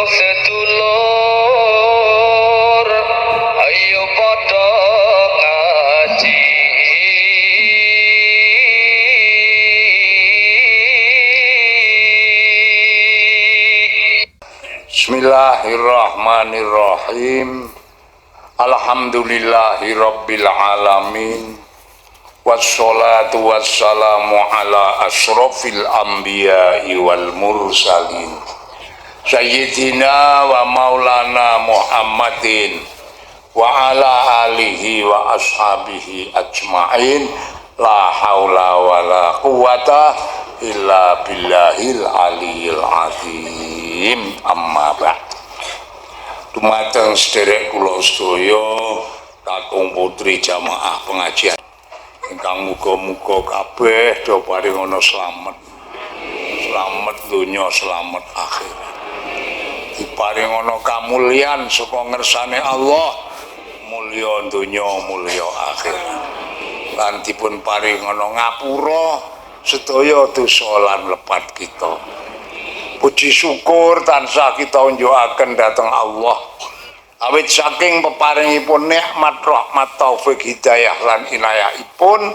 sedulur ayo padha ngaji. Bismillahirrahmanirrahim. Alhamdulillahirabbil alamin. Wassalatu wassalamu ala asyrafil anbiya'i wal mursalin. Sayyidina wa maulana Muhammadin wa ala alihi wa ashabihi ajma'in. La haula wa la quwata illa billahil aliyil azim. Amma ba'd. Dumateng sederek kula sedaya kakung putri jamaah pengajian ingkang muga-muga kabeh do paring ana slamet. Slamet donya, slamet akhirat. Diparing ana kamulyan saka ngersane Allah, mulya donya, mulya akhirat. Lan dipun paring ana ngapura sedaya dosa lan lepat kita. Puji syukur tansah kita unjukaken dhateng Allah. Awit saking peparingipun nikmat rahmat taufik hidayah lan inayahipun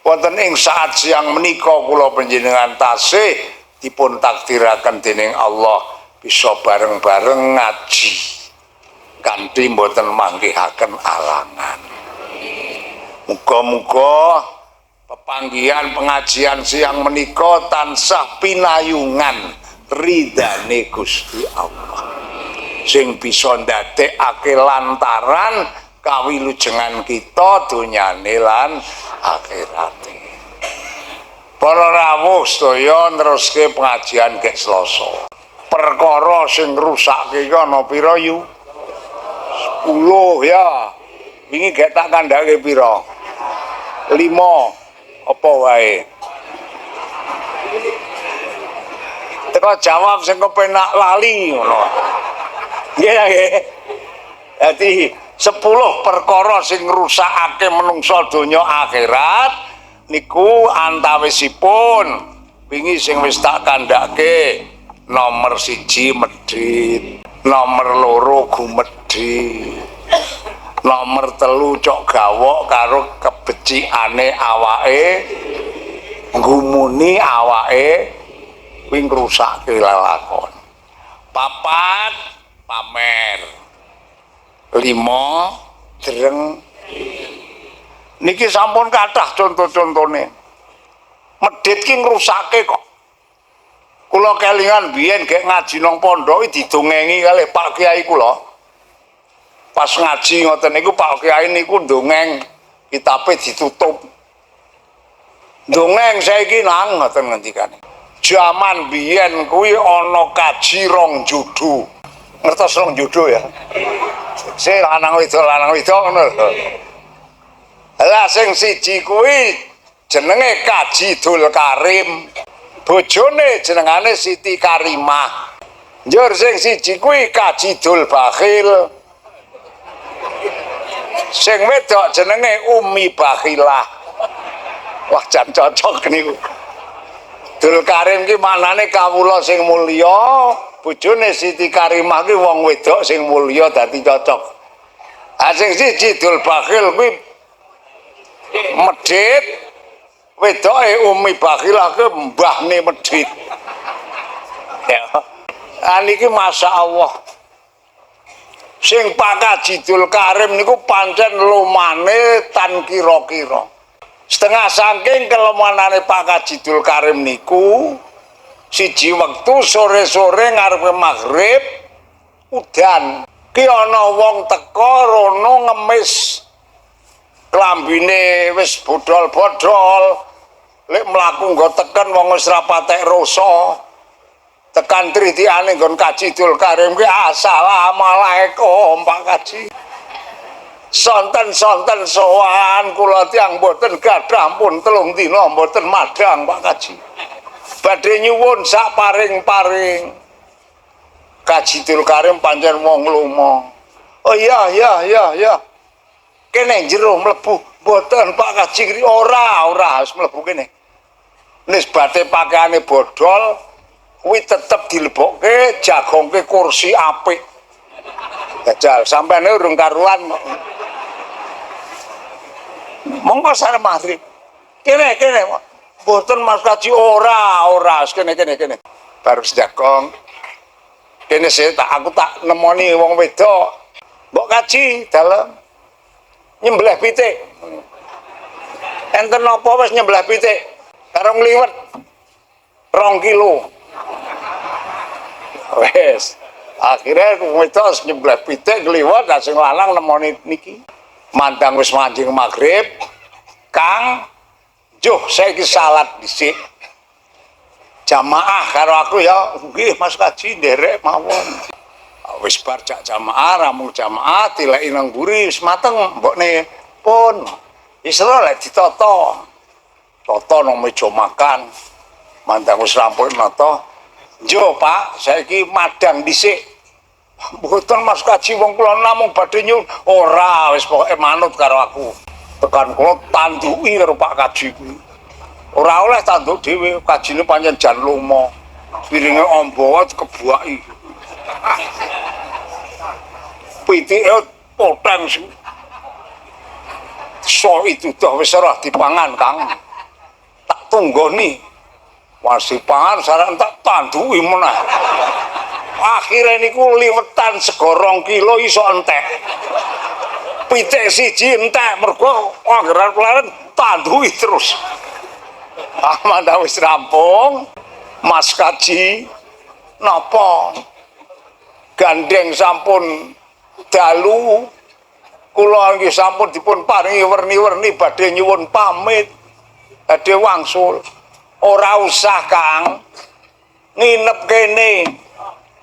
wonten ing saat siang menika kula panjenengan tasih dipun takdiraken dening Allah bisa bareng-bareng ngaji kanthi mboten manggihaken alangan. Muga-muga pepanggihan pengajian siang menika tansah pinayungan ridane Gusti Allah sing bisa ndadekake lantaran kawilujengan kita donyane lan akhirate. Para rawuh sedaya neruske pengajian gek Selasa. Perkara sing rusakke iki ana pira yu? 10 ya. Wingi gek tak kandhake pira? 5 apa wae? Teko jawab sing kepenak lali ngono. Nggih nggih. Dadi 10 perkara sing ngrusakake menungsa donya akhirat niku antawisipun wingi sing wis tak kandhake nomor 1 medhit, nomor 2 gumedhi, nomor 3 cok gawok karo kebecikane awake, ngumuni awake kuwi ngrusake lelakon. 4 pamer. 5 dreng. Niki sampun kathah conto-contone. Medhit ki ngrusake kok. Kula kelingan biyen gek ngaji nang pondok didongengi kalih Pak Kiai kula. Pas ngaji ngoten niku Pak Kiai niku ndongeng kitabe ditutup. Ndongeng saiki nang ngoten ngendikane. Jaman biyen kuwi ana kaji rong judu. Ngertos rong judu ya. Sing lanang wedok ngono lho. Lah sing siji kuwi jenenge Kaji Dul Karim. Bojone jenengane Siti Karimah. Njur sing siji kuwi Kaji Dul Bakhil. Sing wedok jenenge Umi Bakhilah. Wah jan cocok niku. Dul Karim ki manane kawula sing mulya, bojone Siti Karimah ki wong wedok sing mulya dadi cocok. Sing siji Dul Bakhil kuwi medhit, wedoke Umi Bakhilah ki mbahne medhit. Ya. Niki masyaallah. Sing Pak Kaji Dul Karim niku pancen lumane tan kira-kira. Setengah saking kelemanane Pak Kaji Dul Karim niku siji wektu sore-sore ngarepe maghrib udan ki ana wong teka rono ngemis klambine wis bodol-bodol lek mlaku nggo teken wong wis ra patek rasa tekan tritiane nggon Kaji Dul Karim ki assalamualaikum Pak Kaji. Sonten-sonten sowan kula tiyang mboten gadah pun 3 dina mboten madhang Pak Kaji. Badhe nyuwun sak paring-paring. Kaji Dul Karim pancen wong lomo. Oh iya. Kene jero mlebu mboten Pak Kaji ora wis mlebu kene. Nisbate pakaiane bodol kuwi tetep dilebokke jagongke kursi apik. Jajal sampene urung karuan kok. Monggo sare maghrib. Kene. Mboten Mas Kaji ora, kene. Baru jagong. Kene aku tak nemoni wong wedok. Mbok Kaji dalem nyembelih pitik. Enten napa wis nyembelih pitik? Karo ngliwet 2 kilo. Wes. Akhirnya wedok nyembelih pitik ngliwet sing lanang nemoni niki. Mandang wis manjing maghrib. Kang, juh saiki salat dhisik. Jamaah karo aku ya, nggih Mas Kaji nderek mawon. Wis bar jak jamaah, ramu jamaah dileki nang mburi wis mateng, mbokne pun. Isra lek ditata. Tata nang meja makan. Mandang wis rampung nata. Njo Pak, saiki madang dhisik. Mboten Mas Kaji wong kula namung badhe nyuwun. Ora, wis pokoke manut karo aku. Tekan kula tanduki karo Pak Kaji kuwi. Ora oleh tanduk dhewe, kajine pancen jan lomo. Piringe ombo kebuaki. Pitike poteng sing. So itu dah wis ora dipangan, Kang. Tak tunggoni. Wasi pangan sareng tak tanduki meneh. Akhire niku liwetan sego 2 kilo iso entek. Pitik siji entek mergo anggeran tanduki terus. Amanda wis rampung, Mas Kaji napa gandeng sampun dalu kula nggih sampun dipun paringi werni-werni badhe nyuwun pamit badhe wangsul. Ora usah Kang nginep kene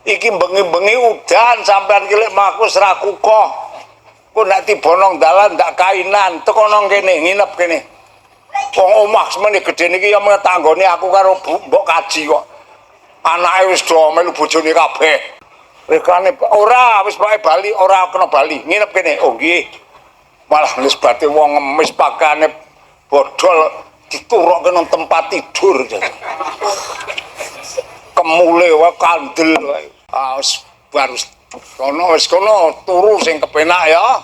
iki bengi-bengi udan sampean kilek mlaku ra kukoh ku nek tiba nang dalan ndak kainan teko nang kene nginep kene. Wong omah semene gedhe niki ya tanggane aku karo Mbok Kaji kok. Anake wis do melu bojone kabeh. Rekane ora wis bae bali, ora kena bali. Nginep kene. Oh nggih. Malah wis bate wong ngemis pakane bodol diturokke nang tempat tidur. Kemule wae kandel wae. Wis baru kono turu sing kepenak ya.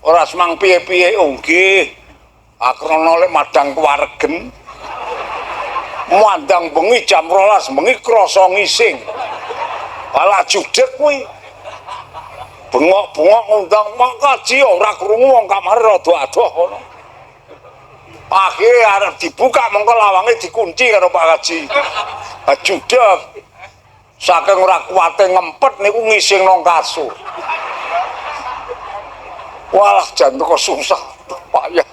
Ora semang piye-piye. Oh nggih. Akrono lek madang kewaregen mandang bengi jam 12 bengi krasa ngising ala judek kuwi bengok-bengok ngundang Mak Kaji ora krungu wong kamare rada adoh ngono akhire arep dibuka mengko lawange dikunci karo Pak Kaji judek saking ora kuwate ngempet niku ngising nang kasur walah jan kok susah payah.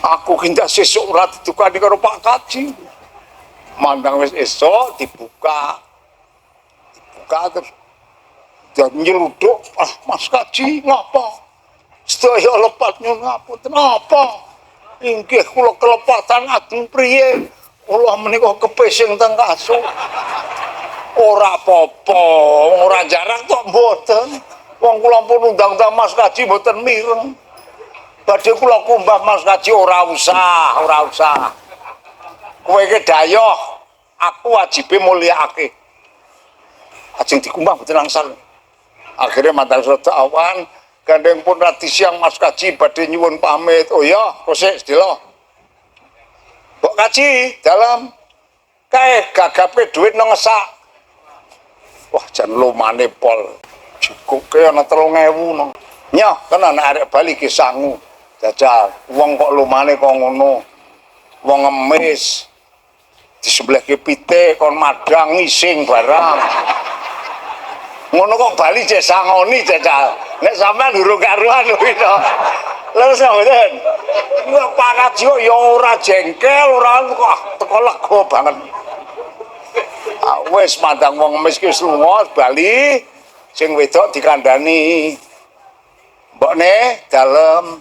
Aku kindak sesuk ora ditukani karo Pak Kaji. Mandang wis esuk dibuka terus dan nyeluduk, Mas Kaji ngapa? Sedaya lepat nyuwun ngapunten napa? Inggih kula kelepatan ageng priye? Kula menika kepesing teng kasur. Ora apa-apa, ora jarak tok mboten. Wong kula pun undang-undang Mas Kaji mboten mireng. Badhe kula kumbah Mas Kaji ora usah. Kowe iki dayoh, aku wajibe mulyakake. Ajeng dikumbah mboten angsal. Akhire mantan rada awan, gandeng pun radi siang Mas Kaji badhe nyuwun pamit. Oh ya, kosek sedelo. Mbok Kaji, dalam kae gagape dhuwit nang ngesak. Wah, jan lumane pol. Cukuke ana 3000 nang. Nyoh, tenan arek bali ki sangu. Jajal, wong kok lumane kok ngono. Wong ngemis. Di sebelah pitik kon madang ngising barang. Ngono kok bali jek sangoni jajal. Nek sampean durung karuan lho itu. Lha sampeyan. Kok Pak Kaji ya ora jengkel, ora kok teko lega banget. Wis mandang wong ngemis ki wis lunga bali. Sing wedok dikandani. Mbokne dalem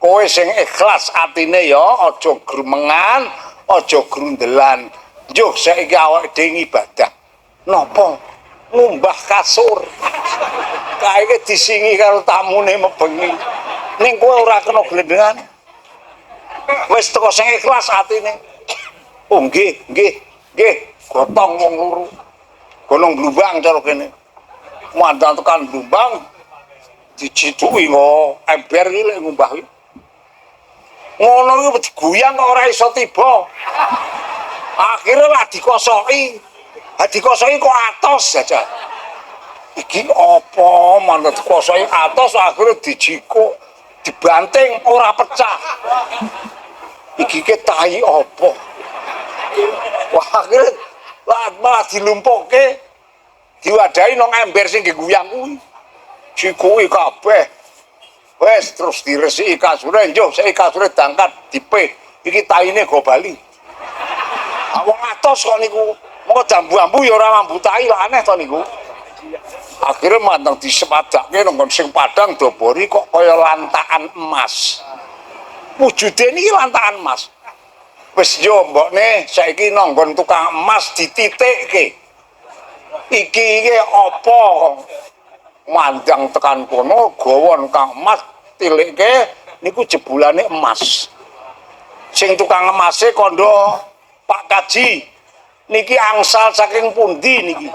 kowe sing ikhlas atine ya aja gremengan, aja grundelan. Njuh saiki awake dhewe ibadah. Napa? Ngumbah kasur. Kae disingi karo tamune mebengi. Ning kowe ora kena glendengan. Wis teko sing ikhlas atine. Oh nggih. gotong wong loro. Gunung Blumbang cara kene. Mandang tekan Blumbang dicidhuki kok ember iki lek ngumbah iki. Ngono iki diguyang kok ora iso tiba. Akhirnya lah dikosoki. Dikosoki kok atos saja. Iki apa manut dikosoki atos akhirnya dijikuk, dibanting ora pecah. Iki ke tai apa? Wah akhirnya malah dilumpuhke, diwadahi nang ember sing diguyang kuwi. Jikuki kabeh. Wes terus diresiki kasure, njo saiki kasure dangkat dipe. Iki taine go bali. Wong atos kok niku, mengko jambu-jambu ya ora mambu tai lah aneh to niku. Akhirnya mantang disepadake nang sing padang dobori kok kaya lantakan emas. Wujude niki lantakan emas. Wis yo mbokne saiki nang nggon tukang emas dititikke. Iki apa? Mandang tekan kono gawon kang emas tilikke niku jebulane emas. Sing tukang emase kondo Pak Kaji niki angsal saking pundi niki?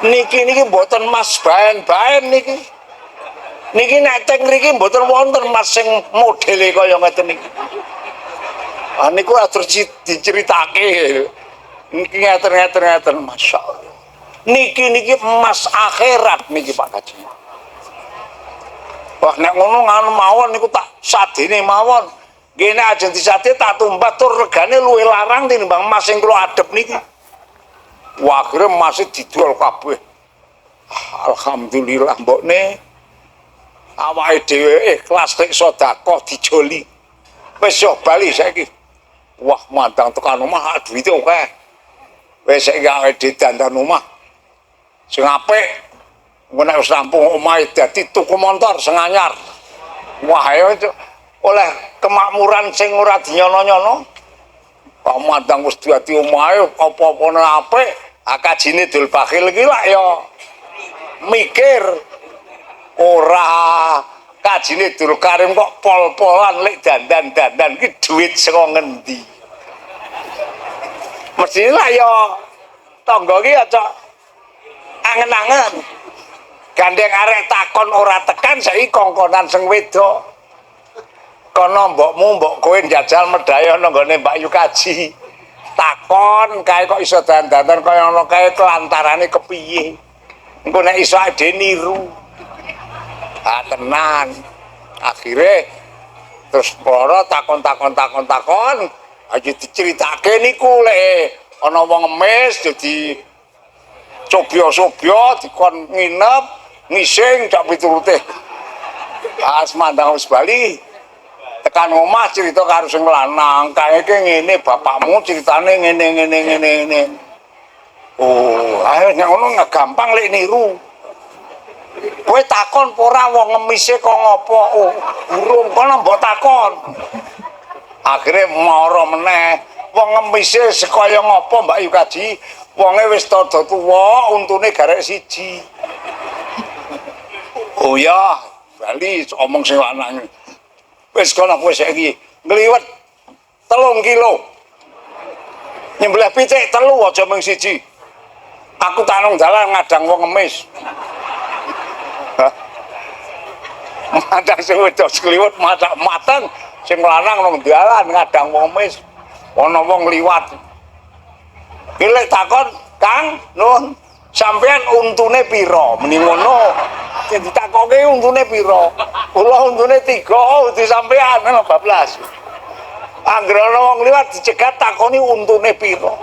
Niki mboten emas baen-baen niki. Niki nek teng mriki mboten wonten emas sing modele kaya ngeten niki. Ah niku atur diceritake. Niki ngeten masyaallah. Niki emas akhirat niki Pak Kaji. Wah nek ngono ngono mawon niku tak sadene mawon. Gene ajeng disate tak tumbas tur regane luwih larang tinimbang emas sing kula adep niki. Wah akhire emas didol kabeh. Alhamdulillah mbokne awake dhewe ikhlas nek sedekah dijoli. Wis yo bali saiki. Wah mantang tekan omah duwite akeh. Wis saiki awake dhewe dandan omah. Sing apik engko nek wis rampung omahe dadi tuku montor sing anyar. Wah ayo oleh kemakmuran sing ora dinyono-nyono. Kok mandang wis dadi omahe apa-apane apik, akajine dul bakhil iki lak ya mikir ora kajine dul karim kok pol-polan lek dandan-dandan iki duit saka ngendi. Mesti lah ya tangga iki aja angen-angen. Gandeng arek takon ora tekan saiki kongkonan sing wedok. Kono mbokmu mbok kowe njajal medhaya nang gone Mbak Yu Kaji. Takon kae kok iso dandanan kaya ngono kae kelantarane kepiye. Engko nek iso ade niru. Ah tenan. Akhire terus para takon. Aja diceritake niku lek ana wong ngemis dadi cobyo-cobyo dikon nginep ngising dak piturute. Pas mandang wis bali tekan omah cerita karo sing lanang, kae iki ngene bapakmu ceritane ngene. Oh, ayo nek ngono gampang lek niru. Kowe takon ora wong ngemise kok ngopo? Oh, burung kono mbok takon. Akhire mara meneh, wong ngemise sekaya ngopo Mbak Yu Kaji? Wonge wis tada tuwa, untune garek siji. Oh ya, bali omong sing lanang. Wis kono kowe saiki ngliwet 3 kilo. Nyembelih pitik 3 aja mung siji. Aku tak nang dalan ngadang wong ngemis. Ngadang sing wedok kliwet masak mateng, sing lanang nang dalan ngadang wong ngemis. Ana wong liwat. Pilih takon, Kang, nun, sampean untune pira? Meni ngono. Sing ditakoke untune pira? Kula untune 3, di sampean lho bablas. Anggere ana wong liwat dicegat takoni untune pira.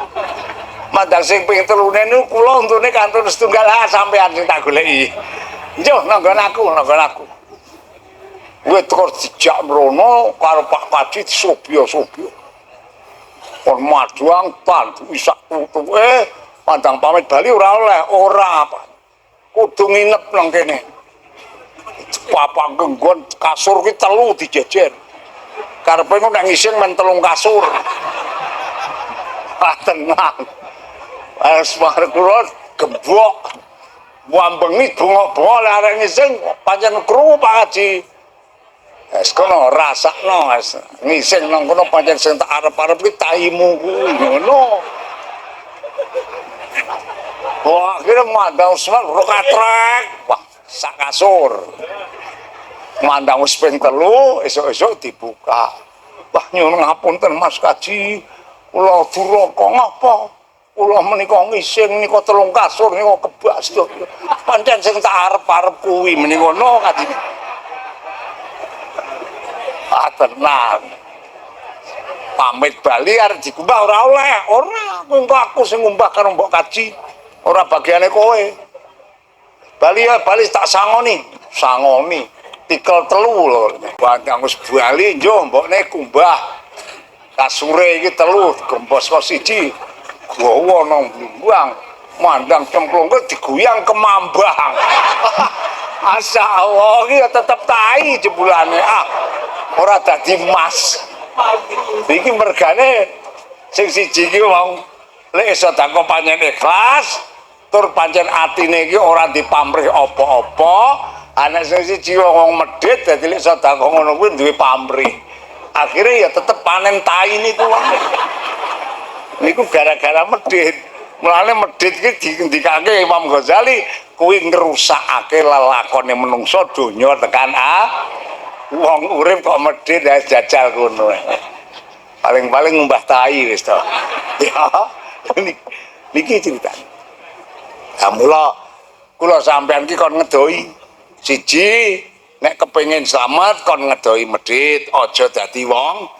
Mandang sing ping 3ne niku kula untune kantun setunggal sampean sing tak goleki. Njuh nanggon aku. Kuwi terus dijak mrono karo Pak Kaji disobyo-sobyo. Kon majuang tantu isak putuke pandang pamit bali ora oleh ora apa. Kudu nginep nang kene. Papak genggon kasur ki 3 dijejer. Karepe ngono nek ngising men 3 kasur. Tenang. Wes mare kula gembok. Wambengi bongok-bongok lek arek ngising pancen krungu Pak Haji. Wes kono rasakno wes ngising nang kono pancen sing tak arep-arep ki taimu kuwi ngono. Wah, akhirnya mandang Usman rokatrek. Wah, sak kasur. Mandang wis ping 3, esuk-esuk dibuka. Wah, nyuwun ngapunten Mas Kaji. Kula duraka ngapa? Kula menika ngising nika 3 kasur nika kebas to. Pancen sing tak arep-arep kuwi menika no Kaji. Ah, tenang. Pamit bali arep dikumbah ora oleh. Ora, engko aku sing ngumbah karo Mbok Kaji. Ora bagiane kowe. Bali ya bali tak sangoni. Sangoni. Tikel 3 lho. Bandang wis bali njo mbokne kumbah. Kasure iki 3 gembos kok siji. Gawa nang blumbang. Mandang cemplungke diguyang kemambang. Masyaallah iki tetep tai jebulane. Ah, ora dadi emas. Iki mergane sing siji iki wong lek iso dakok pancen ikhlas tur pancen atine iki ora dipamrih apa-apa. Anak sing siji wong medhit dadi lek iso dakok ngono kuwi duwe pamrih. Akhire ya tetep panen tai niku wong. Niku gara-gara medhit. Mulane medhit iki dikandikake Imam Ghazali kuwi ngrusakake lelakone menungsa donya tekan wong urip kok medhit jajal kono. Paling-paling ngumbah tai wis to. Ya. Niki ceritane. Lah mula kula sampean iki kon ngedoi. Siji nek kepengin slamet kon ngedoi medhit, aja dadi wong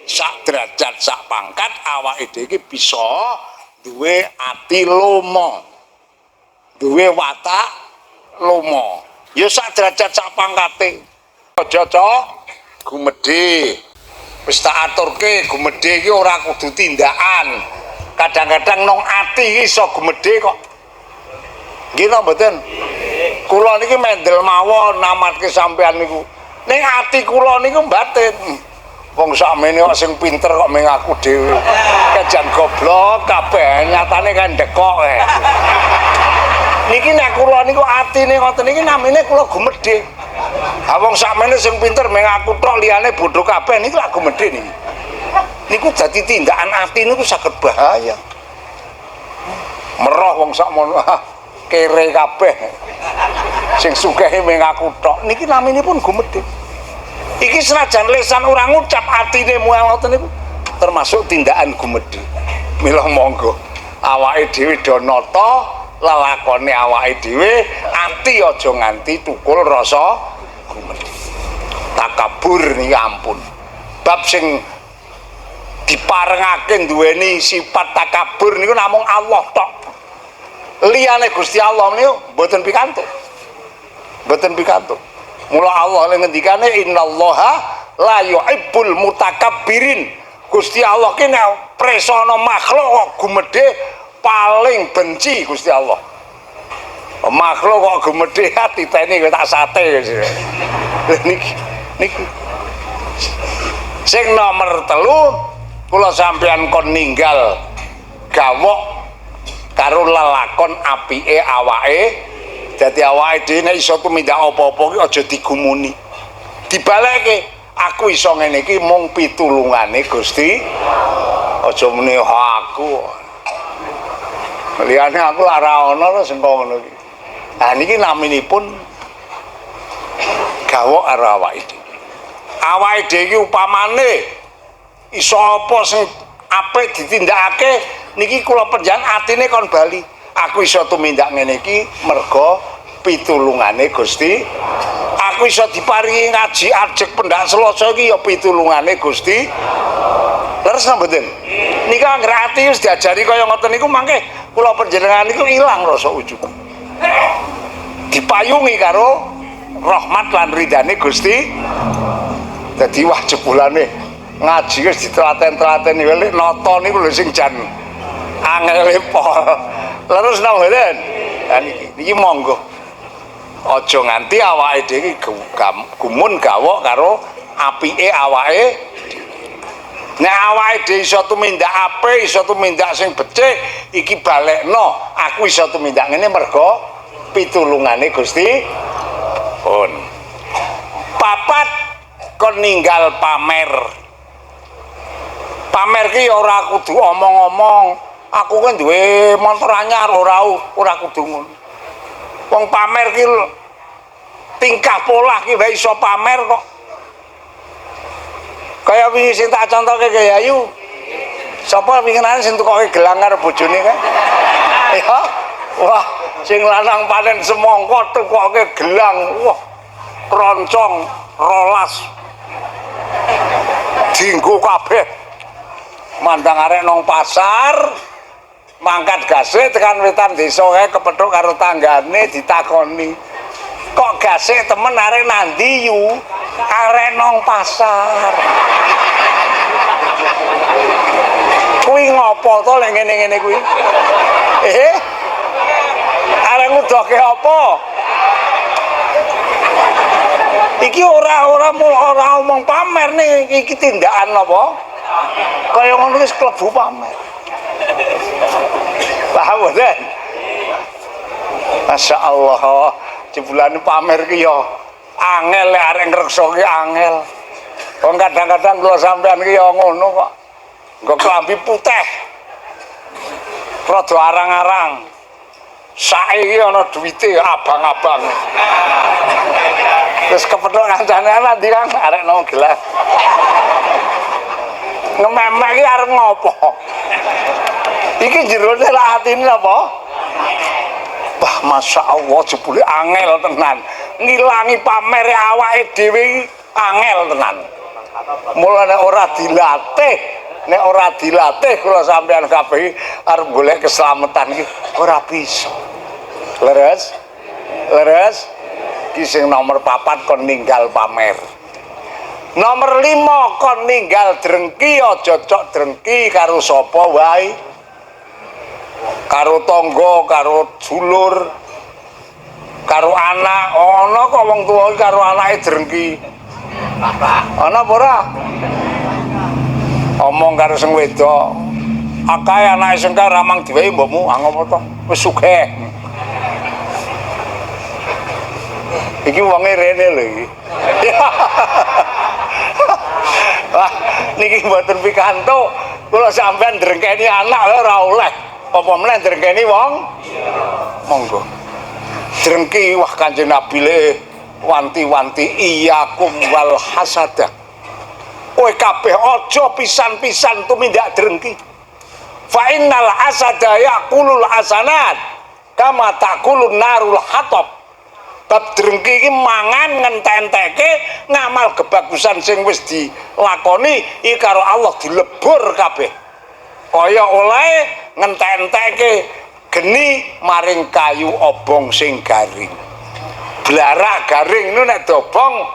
sak derajat sak pangkat awake dhewe iki bisa duwe ati lomo. Duwe watak lomo. Ya sak derajat sak pangkate. Aja cok gumedhe. Wis tak aturke gumedhe iki ora kudu tindakan. Kadang-kadang nang ati iki iso gumedhe kok. Nggih napa mboten? Kula niki mendel mawon namatke sampean niku. Ning ati kula niku batin. Wong sakmene kok sing pinter kok meng aku dhewe. Kejan goblok kabeh nyatane kan dekok e. Niki nek kula niku atine ngoten niki namine kula gumedhe. Ha wong sakmene sing pinter meng aku tok liyane bodho kabeh niku lak gumedhe niki. Niku dadi tindakan ati niku saged bahaya. Meroh wong sakmono kere kabeh. Sing sugih meng aku tok niki naminipun gumedhe. Iki senajan lesan ora ngucap atine mual ngoten niku termasuk tindakan gumedhe. Mila monggo awake dhewe do nata lelakone awake dhewe ati aja nganti tukul rasa gumedhe. Takabur niki ampun. Bab sing diparengake duweni sifat takabur niku namung Allah tok. Liyane Gusti Allah niku mboten pikantuk. Mboten pikantuk. Mula Allah ngendikane innallaha la yuhibbul mutakabbirin. Gusti Allah ki nek presana makhluk kok gumedhe paling benci Gusti Allah. Makhluk kok gumedhe titene kok tak sate wis. Niki. Sing nomor 3 kula sampeyan kon ninggal gawok karo lelakon apike awake. Dadi awake dhewe nek iso tumindak apa-apa ki aja digumuni. Dibaleke, aku iso ngene iki mung pitulungane Gusti. Aja muni aku. Liyane aku lara ana sing ngono iki. Nah niki naminipun gawok karo awake dhewe. Awake dhewe iki upamane iso apa sing apik ditindakake niki kula panjenengan atine kon bali. Aku iso tumindak ngene iki merga pitulungane Gusti. Aku iso diparingi ngaji ajek pendak Selasa iki ya pitulungane Gusti. Leres napa mboten? Nika anggere ati wis diajari kaya ngoten niku mangke kula panjenengan niku ilang rasa ujug. Dipayungi karo rahmat lan ridane Gusti. Dadi wah jebulane ngaji wis ditelaten-telateni welek nata niku lho sing jan angele pol. Leres napa mboten? Lah niki monggo. Aja nganti awake dhewe gumun gawok karo apike awake. Nek awake dhewe iso tumindak apik, iso tumindak sing becik, iki balekno. Aku iso tumindak ngene merga pitulungane Gusti pun. Papat kon ninggal pamer. Pamer ki ora kudu omong-omong. Aku kan duwe motor anyar ora kudu ngono. Wong pamer ki tingkah pola ki wae iso pamer kok. Kaya wingi sing tak contohke ke Yayu. Sapa winginane sing tukoke gelang karo bojone kae? Ya. Wah, sing lanang panen semangka tukoke gelang. Wah. Kroncong 12. Dinggo kabeh. Mandang arek nang pasar mangkat gase tekan wetan desa kae kepethuk karo tanggane ditakoni. Kok gase temen arek nandi yu? Arek nang pasar. Kuwi ngopo to lek ngene-ngene kuwi? Arek ngudoke apa? Iki ora omong pamer nih, iki tindakan apa? Kaya ngono wis klebu pamer. Paham mboten? Masya Allah, jebulane pamer ki ya angel lek arek ngrekso ki angel. Wong kadang-kadang kula sampean ki ya ngono kok. Nggo klambi putih. Rada arang-arang. Saiki ana duwite abang-abang. Terus kepethuk kancane ndi Kang arek nang gelas. Ngememek iki arep ngopo? Iki jerone lak atine apa? Wah, Masya Allah jebule angel tenan. Ngilangi pamere awake dhewe iki angel tenan. Mulane nek ora dilatih kula sampean kabeh arep golek keselamatan iki ora bisa. Leres? Ki sing nomor 4 kon ninggal pamer. Nomor 5 kon ninggal drengki, aja cok drengki karo sapa wae. Karo tangga, karo dulur, karo anak. Ana kok wong tuwa karo anake drengki. Ana apa ora? Omong karo sing wedok. Akae anake sing karo ramang diwehi mbokmu, ngopo to? Wis sugih. Iki wonge rene lho iki. Wah, niki mboten pikantuk. Kula sampean drengkeni anak ora oleh. Apa meneh drengkeni wong? Monggo. Drengki wah Kanjeng Nabi le wanti-wanti iyakum wal hasada. Kowe kabeh aja pisan-pisan tumindak drengki. Fa innal hasada yaqulul hasanat kama taqulun narul hatab. Bab drengki iki mangan ngententeke ngamal kebagusan sing wis dilakoni iki karo Allah dilebur kabeh. Kaya oleh ngententeke geni maring kayu obong sing garing. Blarak garing nu nek dobong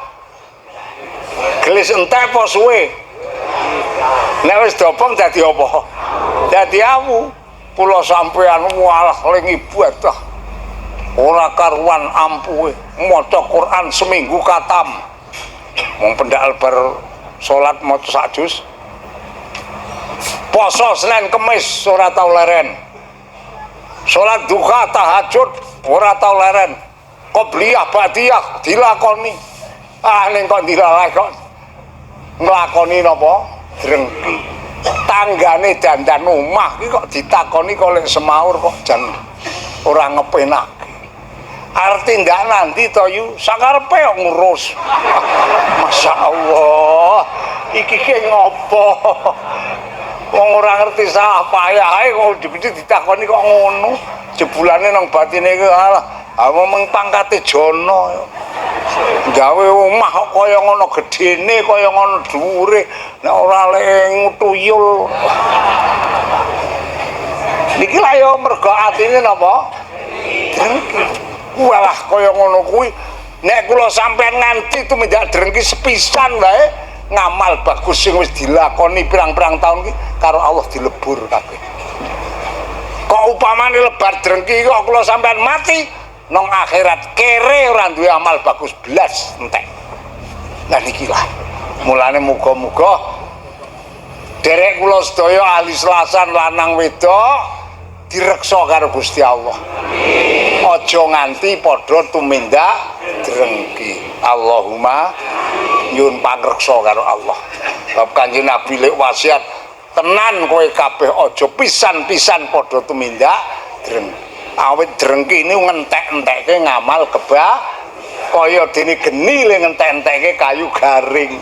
gelis entek apa suwe. Nek wis dobong dadi apa? Dadi awu. Kula sampean walah ling ibadah. Ora karuan ampuhe maca Quran seminggu katam. Wong pendakal bar salat maca sak juz. Poso Senin Kemis ora tau leren. Salat duha tahajud ora tau leren. Qobliyah ba'diyah dilakoni. Ning kok dilaleh kok nglakoni napa? Drengki. Tanggane dandan omah iki kok ditakoni kok lek semaur kok jan ora ngepenak. Arep tindak nanti to yu sakarepe kok ngurus. Masya Allah. Iki ki ngopo? Wong ora ngerti salah payahe kok ditakoni kok ngono. Jebulane nang batine iki alah, mung pangkate jono. Gawe omah kok kaya ngono gedene, kaya ngono dhuwure, nek ora lek tuyul. Niki lha yo mergo atine napa? Drengki. Walah kaya ngono kuwi nek kula sampean nganti tumindak drengki sepisan wae ngamal bagus sing wis dilakoni pirang-pirang taun iki karo Allah dilebur kabeh. Kok upamane lebar drengki kok kula sampean mati nang akhirat kere ora duwe amal bagus blas entek. Lah niki lah. Mulane muga-muga derek kula sedaya ahli Selasan lanang wedok direksa karo Gusti Allah. Aja nganti padha tumindak drengki. Allahumma nyuwun pangreksa karo Allah. Bab Kanjeng Nabi lek wasiat tenan kowe kabeh aja pisan-pisan padha tumindak dreng. Awit drengki ini ngentek-entekke ngamal kebah kaya dene geni le ngentek-entekke kayu garing.